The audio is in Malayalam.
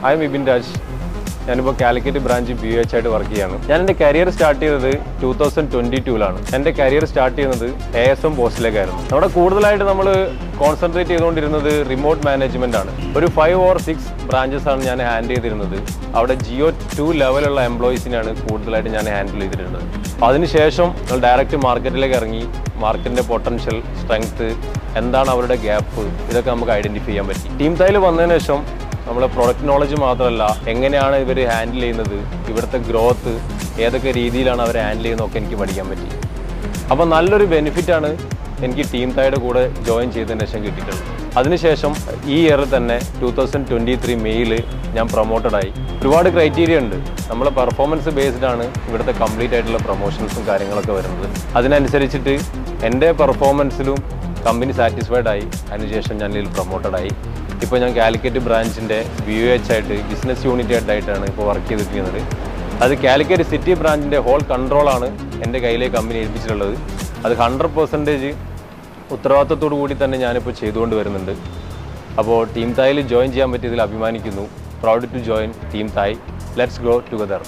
I M Vipin Raj. ഞാനിപ്പോൾ കാലിക്കറ്റ് ബ്രാഞ്ച് BH ആയിട്ട് വർക്ക് ചെയ്യാണ്. ഞാൻ എൻ്റെ കരിയർ സ്റ്റാർട്ട് ചെയ്തത് 2022-ലാണ്. എൻ്റെ കരിയർ സ്റ്റാർട്ട് ചെയ്യുന്നത് ASM പോസ്റ്റിലേക്കായിരുന്നു. അവിടെ കൂടുതലായിട്ട് നമ്മൾ കോൺസെൻട്രേറ്റ് ചെയ്തുകൊണ്ടിരുന്നത് റിമോട്ട് മാനേജ്മെൻ്റ് ആണ്. ഒരു 5 or 6 ബ്രാഞ്ചസ് ആണ് ഞാൻ ഹാൻഡിൽ ചെയ്തിരുന്നത്. അവിടെ Geo 2 ലെവലുള്ള എംപ്ലോയീസിനാണ് കൂടുതലായിട്ട് ഞാൻ ഹാൻഡിൽ ചെയ്തിട്ടുള്ളത്. അതിനുശേഷം നമ്മൾ ഡയറക്റ്റ് മാർക്കറ്റിലേക്ക് ഇറങ്ങി മാർക്കറ്റിൻ്റെ പൊട്ടൻഷ്യൽ, സ്ട്രെങ്ത്ത്, എന്താണ് അവരുടെ ഗ്യാപ്പ്, ഇതൊക്കെ നമുക്ക് ഐഡൻറ്റിഫൈ ചെയ്യാൻ പറ്റി. ടീം തൈൽ വന്നതിന് ശേഷം നമ്മൾ പ്രൊഡക്റ്റ് നോളജ് മാത്രമല്ല, എങ്ങനെയാണ് ഇവർ ഹാൻഡിൽ ചെയ്യുന്നത്, ഇവിടുത്തെ ഗ്രോത്ത് ഏതൊക്കെ രീതിയിലാണ് അവർ ഹാൻഡിൽ ചെയ്യുന്നതൊക്കെ എനിക്ക് പഠിക്കാൻ പറ്റി. അപ്പോൾ നല്ലൊരു ബെനിഫിറ്റാണ് എനിക്ക് ടീം തൈയുടെ കൂടെ ജോയിൻ ചെയ്തതിന് ശേഷം കിട്ടിയിട്ടുള്ളത്. അതിനുശേഷം ഈ ഇയർ തന്നെ 2023 മെയ്യിൽ ഞാൻ പ്രൊമോട്ടഡായി. ഒരുപാട് ക്രൈറ്റീരിയ ഉണ്ട്. നമ്മളെ പെർഫോമൻസ് ബേസ്ഡ് ആണ് ഇവിടുത്തെ കംപ്ലീറ്റ് ആയിട്ടുള്ള പ്രൊമോഷൻസും കാര്യങ്ങളൊക്കെ വരുന്നത്. അതിനനുസരിച്ചിട്ട് എൻ്റെ പെർഫോമൻസിലും കമ്പനി സാറ്റിസ്ഫൈഡ് ആയി. അതിനുശേഷം ഞാൻ ഇതിൽ പ്രൊമോട്ടഡായി. ഇപ്പോൾ ഞാൻ കാലിക്കറ്റ് ബ്രാഞ്ചിൻ്റെ BH ആയിട്ട് ബിസിനസ് യൂണിറ്റ് ഹെഡായിട്ടാണ് ഇപ്പോൾ വർക്ക് ചെയ്തിരിക്കുന്നത്. അത് കാലിക്കറ്റ് സിറ്റി ബ്രാഞ്ചിൻ്റെ ഹോൾ കൺട്രോളാണ് എൻ്റെ കയ്യിലേക്ക് കമ്പനി ഏൽപ്പിച്ചിട്ടുള്ളത്. അത് 100% ഉത്തരവാദിത്തത്തോടു കൂടി തന്നെ ഞാനിപ്പോൾ ചെയ്തുകൊണ്ട് വരുന്നുണ്ട്. അപ്പോൾ ടീം തായിൽ ജോയിൻ ചെയ്യാൻ പറ്റിയതിൽ അഭിമാനിക്കുന്നു. Proud to join team Thai. Let's grow together.